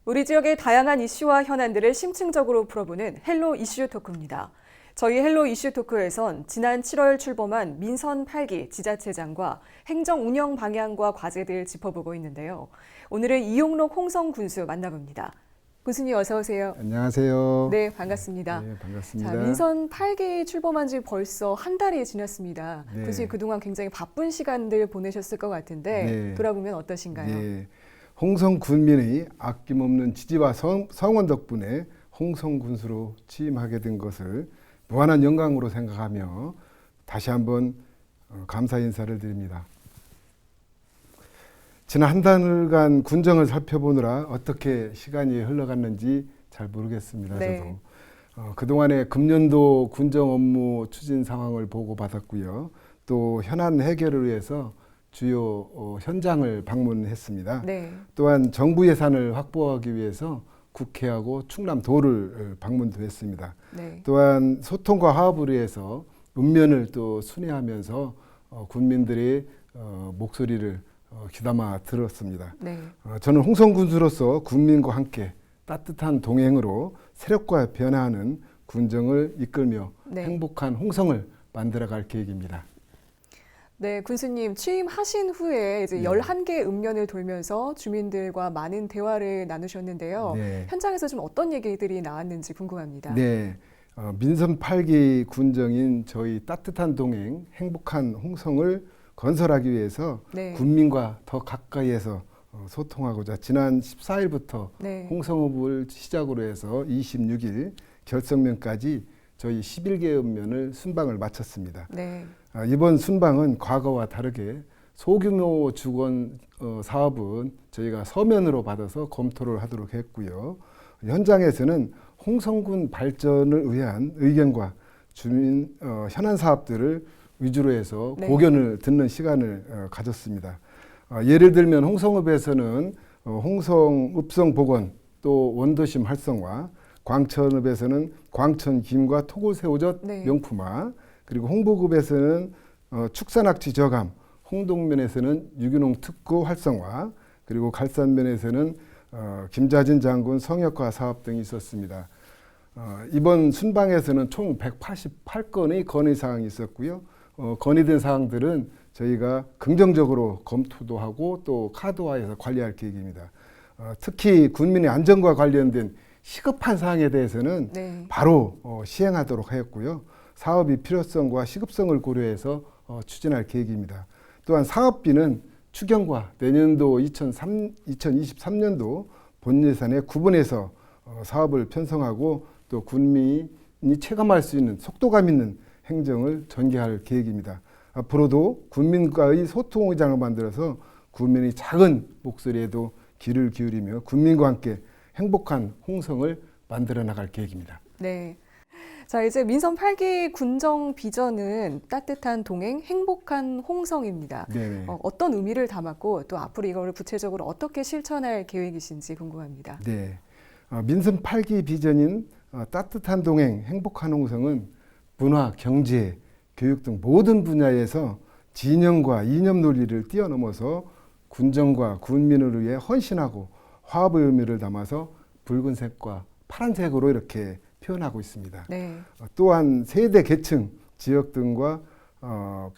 우리 지역의 다양한 이슈와 현안들을 심층적으로 풀어보는 헬로 이슈 토크입니다. 저희 헬로 이슈 토크에선 지난 7월 출범한 민선 8기 지자체장과 행정 운영 방향과 과제들 짚어보고 있는데요. 오늘은 이용록 홍성 군수 만나봅니다. 군수님 어서 오세요. 안녕하세요. 네, 반갑습니다. 네, 반갑습니다. 자, 민선 8기 출범한 지 벌써 한 달이 지났습니다. 네. 군수님 그동안 굉장히 바쁜 시간들 보내셨을 것 같은데 네. 돌아보면 어떠신가요? 네, 홍성 군민의 아낌없는 지지와 성원 덕분에 홍성 군수로 취임하게 된 것을 무한한 영광으로 생각하며 다시 한번 감사 인사를 드립니다. 지난 한 달간 군정을 살펴보느라 어떻게 시간이 흘러갔는지 잘 모르겠습니다. 네. 저도 그동안의 금년도 군정 업무 추진 상황을 보고받았고요. 또 현안 해결을 위해서 주요 현장을 방문했습니다. 네. 또한 정부 예산을 확보하기 위해서 국회하고 충남도를 방문도 했습니다. 네. 또한 소통과 화합을 위해서 읍면을 또 순회하면서 군민들의 목소리를 귀담아 들었습니다. 네. 저는 홍성 군수로서 군민과 함께 따뜻한 동행으로 세력과 변화하는 군정을 이끌며 네. 행복한 홍성을 만들어갈 계획입니다. 네, 군수님 취임하신 후에 이제 네. 11개 읍면을 돌면서 주민들과 많은 대화를 나누셨는데요. 네. 현장에서 좀 어떤 얘기들이 나왔는지 궁금합니다. 네, 민선 8기 군정인 저희 따뜻한 동행, 행복한 홍성을 건설하기 위해서 네. 군민과 더 가까이에서 소통하고자 지난 14일부터 네. 홍성읍을 시작으로 해서 26일 결성면까지 저희 11개 읍면을 순방을 마쳤습니다. 네. 이번 순방은 과거와 다르게 소규모 주건 사업은 저희가 서면으로 받아서 검토를 하도록 했고요. 현장에서는 홍성군 발전을 위한 의견과 주민 현안 사업들을 위주로 해서 네. 고견을 듣는 시간을 가졌습니다. 예를 들면 홍성읍에서는 홍성읍성 복원 또 원도심 활성화, 광천읍에서는 광천 김과 토굴새우젓 네. 명품화, 그리고 홍보급에서는 축산악취 저감, 홍동면에서는 유기농 특구 활성화, 그리고 갈산면에서는 김자진 장군 성역화 사업 등이 있었습니다. 이번 순방에서는 총 188건의 건의 사항이 있었고요. 건의된 사항들은 저희가 긍정적으로 검토도 하고 또 카드화해서 관리할 계획입니다. 특히 군민의 안전과 관련된 시급한 사항에 대해서는 네. 바로 시행하도록 하였고요. 사업의 필요성과 시급성을 고려해서 추진할 계획입니다. 또한 사업비는 추경과 내년도 2023년도 본 예산에 구분해서 사업을 편성하고 또 군민이 체감할 수 있는 속도감 있는 행정을 전개할 계획입니다. 앞으로도 군민과의 소통의장을 만들어서 군민의 작은 목소리에도 귀를 기울이며 군민과 함께 행복한 홍성을 만들어 나갈 계획입니다. 네. 자, 이제 민선 8기 군정 비전은 따뜻한 동행, 행복한 홍성입니다. 네네. 어떤 의미를 담았고 또 앞으로 이거를 구체적으로 어떻게 실천할 계획이신지 궁금합니다. 네. 민선 8기 비전인 따뜻한 동행, 행복한 홍성은 문화, 경제, 교육 등 모든 분야에서 진영과 이념 논리를 뛰어넘어서 군정과 군민을 위해 헌신하고 화합의 의미를 담아서 붉은색과 파란색으로 이렇게 표현하고 있습니다. 네. 또한 세대, 계층, 지역 등과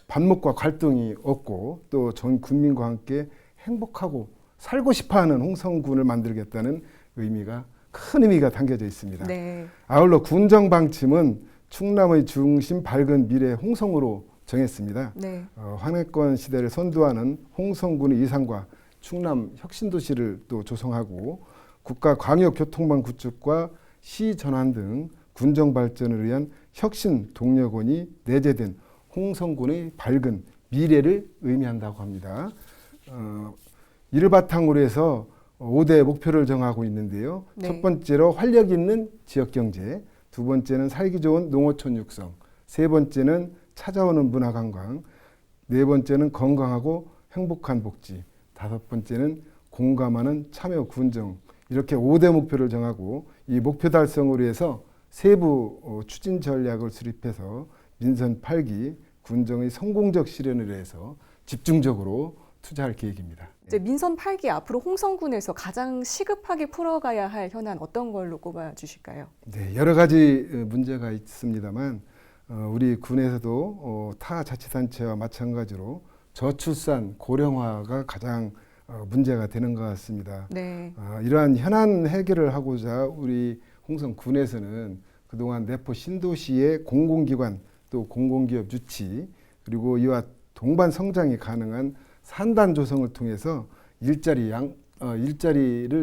반목과 갈등이 없고 또 전 국민과 함께 행복하고 살고 싶어하는 홍성군을 만들겠다는 큰 의미가 담겨져 있습니다. 네. 아울러 군정 방침은 충남의 중심 밝은 미래 홍성으로 정했습니다. 네. 황해권 시대를 선도하는 홍성군의 이상과 충남 혁신도시를 또 조성하고 국가 광역교통망 구축과 시 전환 등 군정 발전을 위한 혁신 동력원이 내재된 홍성군의 밝은 미래를 의미한다고 합니다. 이를 바탕으로 해서 5대 목표를 정하고 있는데요. 네. 첫 번째로 활력 있는 지역경제, 두 번째는 살기 좋은 농어촌 육성, 세 번째는 찾아오는 문화관광, 네 번째는 건강하고 행복한 복지, 다섯 번째는 공감하는 참여 군정, 이렇게 5대 목표를 정하고 이 목표 달성을 위해서 세부 추진 전략을 수립해서 민선 8기 군정의 성공적 실현을 위해서 집중적으로 투자할 계획입니다. 이제 민선 8기 앞으로 홍성군에서 가장 시급하게 풀어가야 할 현안 어떤 걸로 꼽아 주실까요? 네, 여러 가지 문제가 있습니다만 우리 군에서도 타 자치단체와 마찬가지로 저출산 고령화가 가장 문제가 되는 것 같습니다. 네. 이러한 현안 해결을 하고자 우리 홍성군에서는 그동안 내포 신도시의 공공기관 또 공공기업 유치 그리고 이와 동반 성장이 가능한 산단 조성을 통해서 일자리를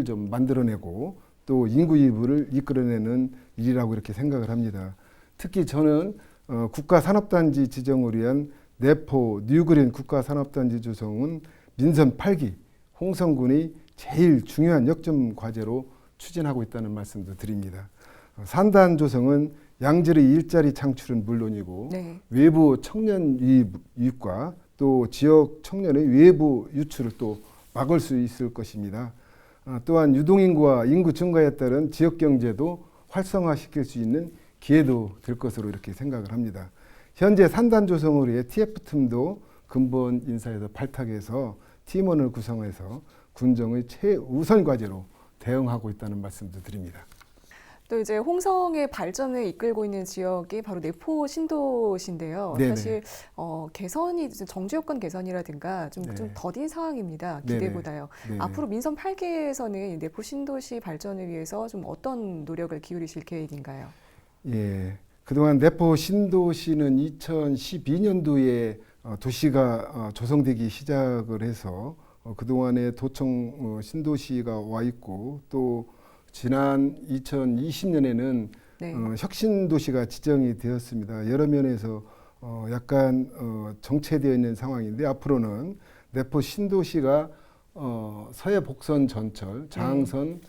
좀 만들어내고 또 인구 이부를 이끌어내는 일이라고 이렇게 생각을 합니다. 특히 저는 국가산업단지 지정을 위한 내포 뉴그린 국가산업단지 조성은 민선 8기 홍성군의 제일 중요한 역점 과제로 추진하고 있다는 말씀도 드립니다. 산단 조성은 양질의 일자리 창출은 물론이고 네. 외부 청년 유입과 또 지역 청년의 외부 유출을 또 막을 수 있을 것입니다. 또한 유동인구와 인구 증가에 따른 지역 경제도 활성화시킬 수 있는 기회도 될 것으로 이렇게 생각을 합니다. 현재 산단 조성을 위해 TF팀도 근본 인사에서 발탁해서 팀원을 구성해서 군정의 최우선 과제로 대응하고 있다는 말씀도 드립니다. 또 이제 홍성의 발전을 이끌고 있는 지역이 바로 내포 신도시인데요. 네네. 사실 개선이 정주 여건 개선이라든가 좀 네. 더딘 상황입니다. 네네. 기대보다요. 네네. 앞으로 민선 8기에서는 내포 신도시 발전을 위해서 좀 어떤 노력을 기울이실 계획인가요? 예, 그동안 내포 신도시는 2012년도에 도시가 조성되기 시작을 해서 그동안에 도청 신도시가 와 있고 또 지난 2020년에는 네. 혁신도시가 지정이 되었습니다. 여러 면에서 약간 정체되어 있는 상황인데 앞으로는 내포 신도시가 서해 복선 전철, 장항선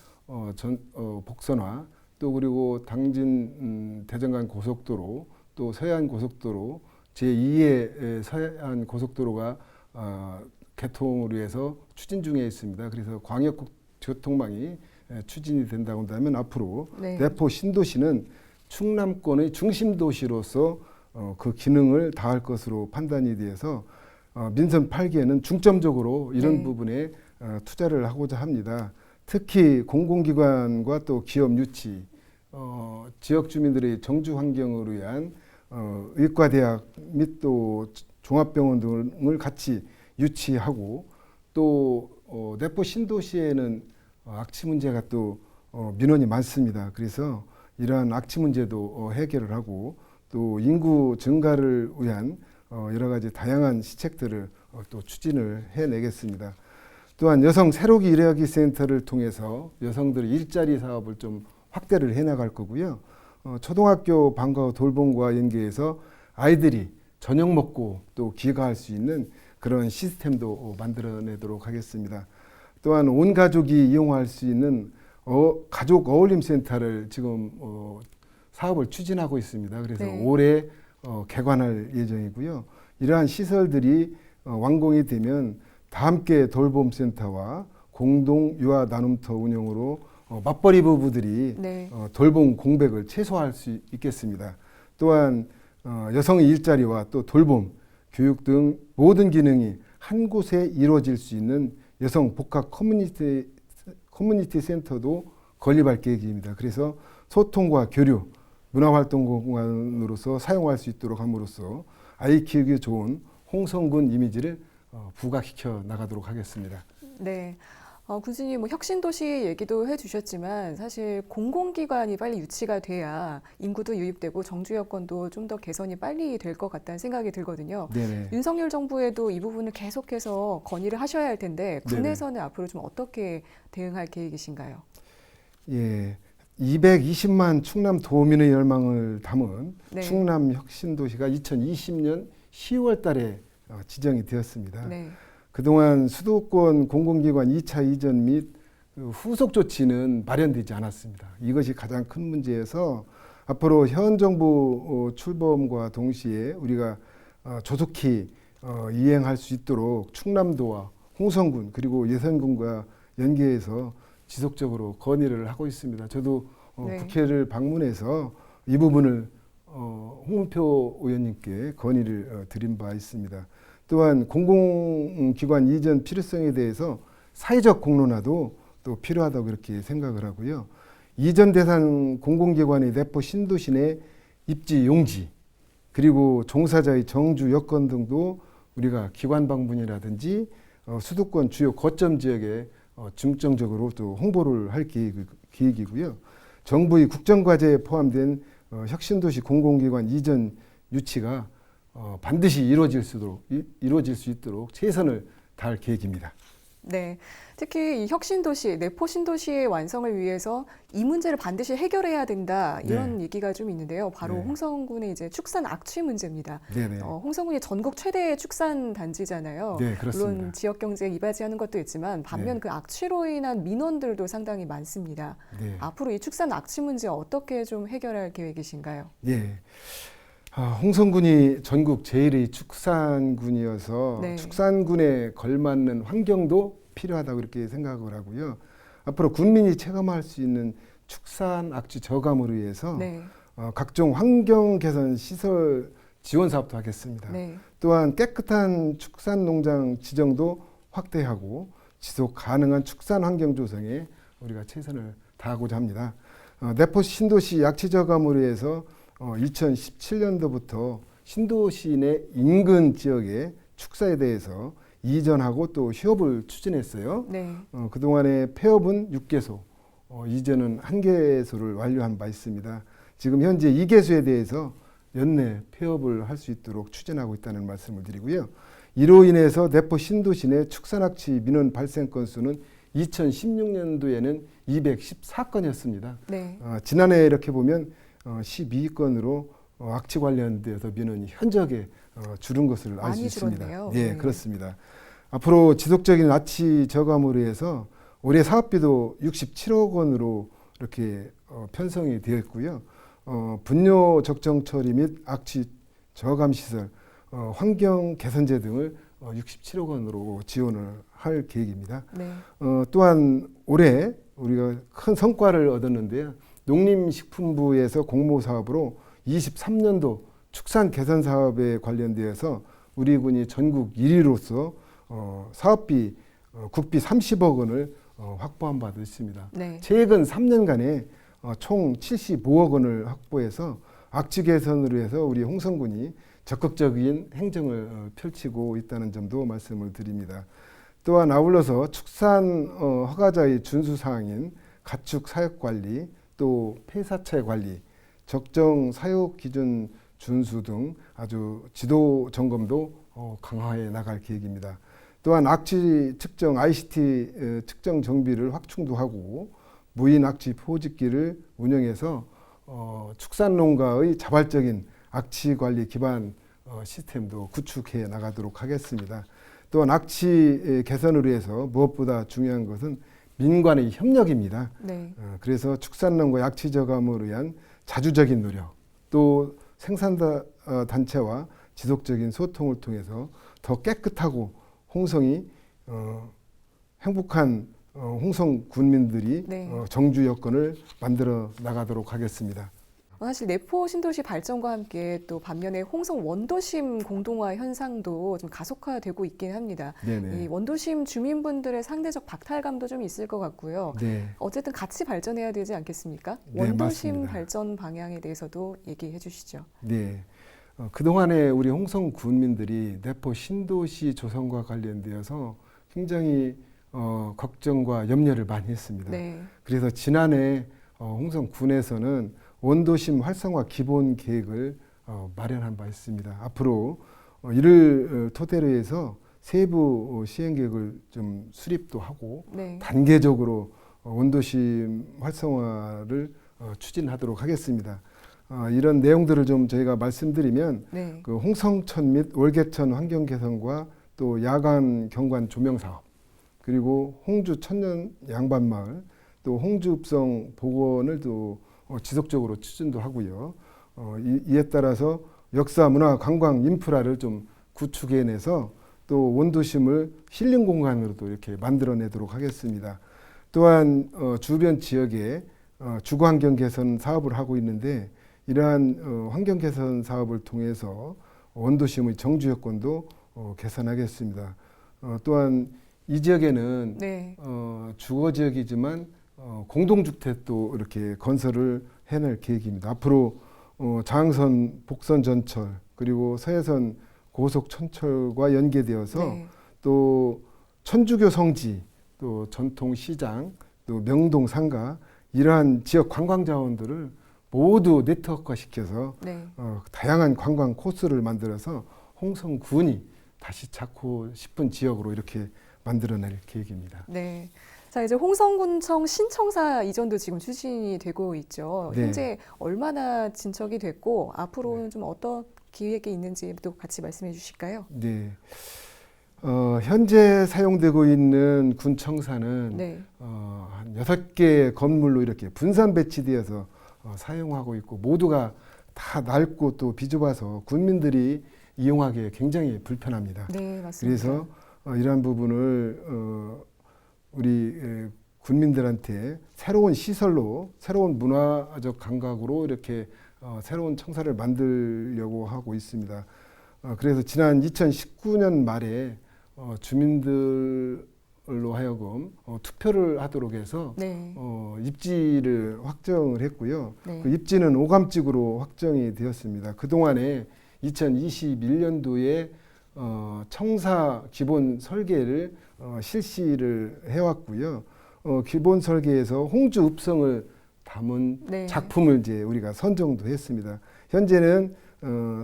복선화 또 그리고 당진 대전간 고속도로 또 서해안 고속도로 제2의 서해안 고속도로가 개통을 위해서 추진 중에 있습니다. 그래서 광역교통망이 추진이 된다고 한다면 앞으로 네. 내포 신도시는 충남권의 중심 도시로서 그 기능을 다할 것으로 판단이 되어서 민선 8기에는 중점적으로 이런 네. 부분에 투자를 하고자 합니다. 특히 공공기관과 또 기업 유치, 지역 주민들의 정주 환경을 위한 의과대학 및 또 종합병원 등을 같이 유치하고 또 내포 신도시에는 악취 문제가 또 민원이 많습니다. 그래서 이러한 악취 문제도 해결을 하고 또 인구 증가를 위한 여러 가지 다양한 시책들을 또 추진을 해내겠습니다. 또한 여성 새로기 일하기 센터를 통해서 여성들의 일자리 사업을 좀 확대를 해나갈 거고요. 초등학교 방과 후 돌봄과 연계해서 아이들이 저녁 먹고 또 귀가할 수 있는 그런 시스템도 만들어내도록 하겠습니다. 또한 온 가족이 이용할 수 있는 가족 어울림 센터를 지금 사업을 추진하고 있습니다. 그래서 네. 올해 개관할 예정이고요. 이러한 시설들이 완공이 되면 다 함께 돌봄센터와 공동 유아 나눔터 운영으로 맞벌이 부부들이 네. 돌봄 공백을 최소화할 수 있겠습니다. 또한 여성의 일자리와 또 돌봄, 교육 등 모든 기능이 한 곳에 이루어질 수 있는 여성 복합 커뮤니티 센터도 건립할 계획입니다. 그래서 소통과 교류, 문화활동 공간으로서 사용할 수 있도록 함으로써 아이 키우기 좋은 홍성군 이미지를 부각시켜 나가도록 하겠습니다. 네. 군수님 뭐 혁신도시 얘기도 해주셨지만 사실 공공기관이 빨리 유치가 돼야 인구도 유입되고 정주 여건도 좀 더 개선이 빨리 될 것 같다는 생각이 들거든요. 네네. 윤석열 정부에도 이 부분을 계속해서 건의를 하셔야 할 텐데 군에서는 앞으로 좀 어떻게 대응할 계획이신가요? 예, 220만 충남 도민의 열망을 담은 네. 충남 혁신도시가 2020년 10월 달에 지정이 되었습니다. 네. 그동안 수도권 공공기관 2차 이전 및 후속 조치는 마련되지 않았습니다. 이것이 가장 큰 문제여서 앞으로 현 정부 출범과 동시에 우리가 조속히 이행할 수 있도록 충남도와 홍성군 그리고 예산군과 연계해서 지속적으로 건의를 하고 있습니다. 저도 네. 국회를 방문해서 이 부분을 홍문표 의원님께 건의를 드린 바 있습니다. 또한 공공기관 이전 필요성에 대해서 사회적 공론화도 또 필요하다고 그렇게 생각을 하고요. 이전 대상 공공기관의 내포 신도시 내 입지 용지 그리고 종사자의 정주 여건 등도 우리가 기관 방문이라든지 수도권 주요 거점 지역에 중점적으로 또 홍보를 할 계획이고요. 정부의 국정과제에 포함된 혁신도시 공공기관 이전 유치가 반드시 이루어질 수 있도록 최선을 다할 계획입니다. 네, 특히 이 혁신도시, 내포 신도시의 완성을 위해서 이 문제를 반드시 해결해야 된다 이런 얘기가 좀 있는데요. 바로 홍성군의 이제 축산 악취 문제입니다. 네네. 홍성군이 전국 최대의 축산 단지잖아요. 네, 그렇습니다. 물론 지역 경제에 이바지하는 것도 있지만 반면 그 악취로 인한 민원들도 상당히 많습니다. 네. 앞으로 이 축산 악취 문제 어떻게 좀 해결할 계획이신가요? 예. 홍성군이 전국 제1의 축산군이어서 축산군에 걸맞는 환경도 필요하다고 이렇게 생각을 하고요. 앞으로 군민이 체감할 수 있는 축산 악취 저감을 위해서 각종 환경 개선 시설 지원 사업도 하겠습니다. 또한 깨끗한 축산 농장 지정도 확대하고 지속 가능한 축산 환경 조성에 우리가 최선을 다하고자 합니다. 내포 신도시 약취 저감을 위해서 2017년도부터 신도시 내 인근 지역의 축사에 대해서 이전하고 또 휴업을 추진했어요. 그동안에 폐업은 6개소, 이전은 1개소를 완료한 바 있습니다. 지금 현재 2개소에 대해서 연내 폐업을 할 수 있도록 추진하고 있다는 말씀을 드리고요. 이로 인해서 내포 신도시 내 축산악취 민원 발생 건수는 2016년도에는 214건이었습니다. 지난해 이렇게 보면 12건으로 악취 관련돼서 민원이 현저하게 줄은 것을 알 수 있습니다. 예, 그렇습니다. 앞으로 지속적인 악취 저감으로 해서 올해 사업비도 67억 원으로 이렇게 편성이 되어 있고요. 분뇨 적정 처리 및 악취 저감 시설, 환경 개선제 등을 67억 원으로 지원을 할 계획입니다. 또한 올해 우리가 큰 성과를 얻었는데요. 농림식품부에서 공모 사업으로 23년도 축산 개선 사업에 관련되어서 우리 군이 전국 1위로서 사업비 국비 30억 원을 확보한 바도 있습니다. 최근 3년간에 총 75억 원을 확보해서 악취 개선으로 해서 우리 홍성군이 적극적인 행정을 펼치고 있다는 점도 말씀을 드립니다. 또한 아울러서 축산 허가자의 준수 사항인 가축 사육 관리, 또 폐사체 관리, 적정 사육 기준 준수 등 아주 지도 점검도 강화해 나갈 계획입니다. 또한 악취 측정 ICT 측정 정비를 확충도 하고 무인 악취 포집기를 운영해서 축산 농가의 자발적인 악취 관리 기반 시스템도 구축해 나가도록 하겠습니다. 또한 악취 개선을 위해서 무엇보다 중요한 것은 민관의 협력입니다. 그래서 축산농가 악취 저감을 위한 자주적인 노력, 또 생산단체와 지속적인 소통을 통해서 더 깨끗하고 홍성이 행복한 홍성 군민들이 정주 여건을 만들어 나가도록 하겠습니다. 사실 내포 신도시 발전과 함께 또 반면에 홍성 원도심 공동화 현상도 좀 가속화되고 있긴 합니다. 이 원도심 주민분들의 상대적 박탈감도 좀 있을 것 같고요. 어쨌든 같이 발전해야 되지 않겠습니까? 원도심 맞습니다. 발전 방향에 대해서도 얘기해 주시죠. 그동안에 우리 홍성 군민들이 내포 신도시 조성과 관련되어서 굉장히 걱정과 염려를 많이 했습니다. 그래서 지난해 홍성 군에서는 원도심 활성화 기본 계획을 마련한 바 있습니다. 앞으로 이를 토대로 해서 세부 시행 계획을 좀 수립도 하고 단계적으로 원도심 활성화를 추진하도록 하겠습니다. 이런 내용들을 좀 저희가 말씀드리면 그 홍성천 및 월계천 환경 개선과 또 야간 경관 조명 사업, 그리고 홍주 천년 양반마을, 또 홍주읍성 복원을 또 지속적으로 추진도 하고요. 이에 따라서 역사, 문화, 관광, 인프라를 좀 구축해내서 또 원도심을 힐링 공간으로도 이렇게 만들어내도록 하겠습니다. 또한 주변 지역에 주거 환경 개선 사업을 하고 있는데 이러한 환경 개선 사업을 통해서 원도심의 정주 여건도 개선하겠습니다. 또한 이 지역에는 네. 주거 지역이지만 공동주택도 이렇게 건설을 해낼 계획입니다. 앞으로 장항선 복선 전철 그리고 서해선 고속 천철과 연계되어서 네. 또 천주교 성지, 또 전통 시장, 또 명동 상가 이러한 지역 관광 자원들을 모두 네트워크화 시켜서 네. 다양한 관광 코스를 만들어서 홍성군이 다시 찾고 싶은 지역으로 이렇게 만들어낼 계획입니다. 네. 자, 이제 홍성군청 신청사 이전도 지금 추진이 되고 있죠. 네. 현재 얼마나 진척이 됐고 앞으로는 좀 어떤 기획이 있는지도 같이 말씀해 주실까요? 네. 현재 사용되고 있는 군청사는 네. 한 6개 건물로 이렇게 분산 배치되어서 사용하고 있고 모두가 다 낡고 또 비좁아서 군민들이 이용하기에 굉장히 불편합니다. 네, 맞습니다. 그래서 이러한 부분을 우리 군민들한테 새로운 시설로 새로운 문화적 감각으로 이렇게 새로운 청사를 만들려고 하고 있습니다. 그래서 지난 2019년 말에 주민들로 하여금 투표를 하도록 해서 네. 입지를 확정을 했고요. 네. 그 입지는 오감직으로 확정이 되었습니다. 그동안에 2021년도에 청사 기본 설계를 실시를 해왔고요. 기본 설계에서 홍주 읍성을 담은 네. 작품을 이제 우리가 선정도 했습니다. 현재는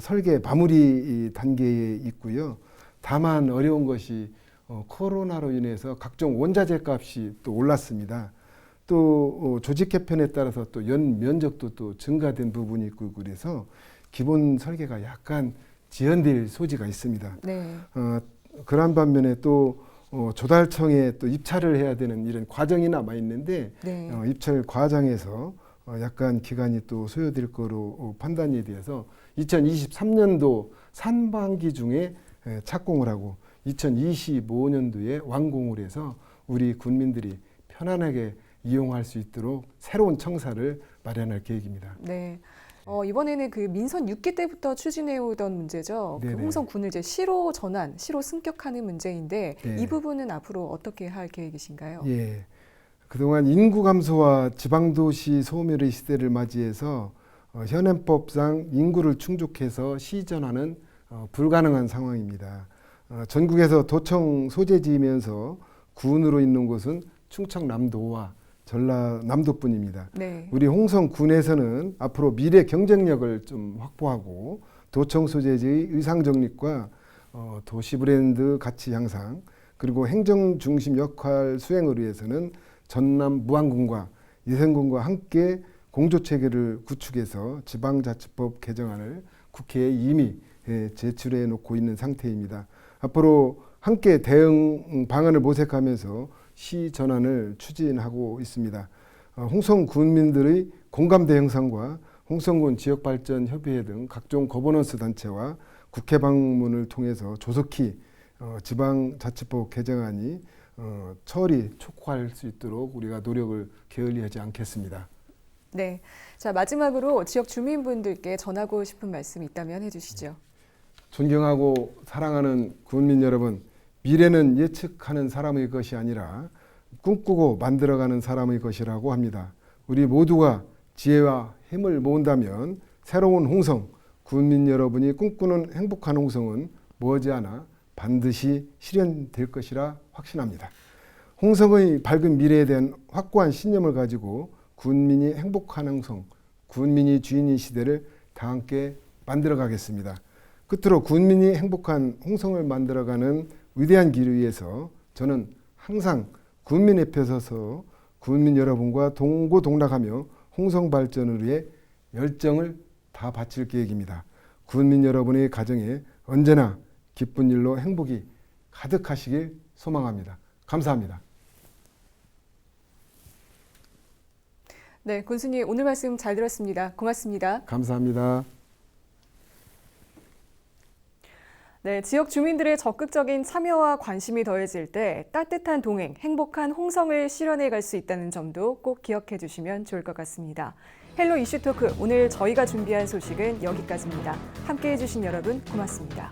설계 마무리 단계에 있고요. 다만 어려운 것이 코로나로 인해서 각종 원자재 값이 또 올랐습니다. 또 조직 개편에 따라서 또 연 면적도 또 증가된 부분이 있고 그래서 기본 설계가 약간 지연될 소지가 있습니다. 네. 그런 반면에 또 조달청에 또 입찰을 해야 되는 이런 과정이 남아 있는데 네. 입찰 과정에서 약간 기간이 또 소요될 거로 판단이 돼서 2023년도 상반기 중에 착공을 하고 2025년도에 완공을 해서 우리 군민들이 편안하게 이용할 수 있도록 새로운 청사를 마련할 계획입니다. 네. 이번에는 그 민선 6기 때부터 추진해 오던 문제죠. 그 네네. 홍성군을 이제 시로 전환, 시로 승격하는 문제인데 네. 이 부분은 앞으로 어떻게 할 계획이신가요? 예. 그동안 인구 감소와 지방도시 소멸의 시대를 맞이해서 현행법상 인구를 충족해서 시 전환은 불가능한 상황입니다. 전국에서 도청 소재지이면서 군으로 있는 곳은 충청남도와 전라남도뿐입니다. 네. 우리 홍성군에서는 앞으로 미래 경쟁력을 좀 확보하고 도청 소재지의 의상 정립과 도시 브랜드 가치 향상 그리고 행정 중심 역할 수행을 위해서는 전남 무안군과 예산군과 함께 공조체계를 구축해서 지방자치법 개정안을 국회에 이미 제출해 놓고 있는 상태입니다. 앞으로 함께 대응 방안을 모색하면서 시 전환을 추진하고 있습니다. 홍성 군민들의 공감대 형성과 홍성군 지역발전협의회 등 각종 거버넌스 단체와 국회 방문을 통해서 조속히 지방자치법 개정안이 처리 촉구할 수 있도록 우리가 노력을 게을리하지 않겠습니다. 네. 자, 마지막으로 지역 주민분들께 전하고 싶은 말씀 있다면 해주시죠. 존경하고 사랑하는 군민 여러분, 미래는 예측하는 사람의 것이 아니라 꿈꾸고 만들어가는 사람의 것이라고 합니다. 우리 모두가 지혜와 힘을 모은다면 새로운 홍성, 군민 여러분이 꿈꾸는 행복한 홍성은 머지않아 반드시 실현될 것이라 확신합니다. 홍성의 밝은 미래에 대한 확고한 신념을 가지고 군민이 행복한 홍성, 군민이 주인인 시대를 다 함께 만들어가겠습니다. 끝으로 군민이 행복한 홍성을 만들어가는 위대한 길 위에서 저는 항상 군민 옆에 서서 군민 여러분과 동고동락하며 홍성 발전을 위해 열정을 다 바칠 계획입니다. 군민 여러분의 가정에 언제나 기쁜 일로 행복이 가득하시길 소망합니다. 감사합니다. 네, 군수님 오늘 말씀 잘 들었습니다. 고맙습니다. 감사합니다. 네, 지역 주민들의 적극적인 참여와 관심이 더해질 때 따뜻한 동행, 행복한 홍성을 실현해 갈 수 있다는 점도 꼭 기억해 주시면 좋을 것 같습니다. 헬로 이슈 토크, 오늘 저희가 준비한 소식은 여기까지입니다. 함께해 주신 여러분 고맙습니다.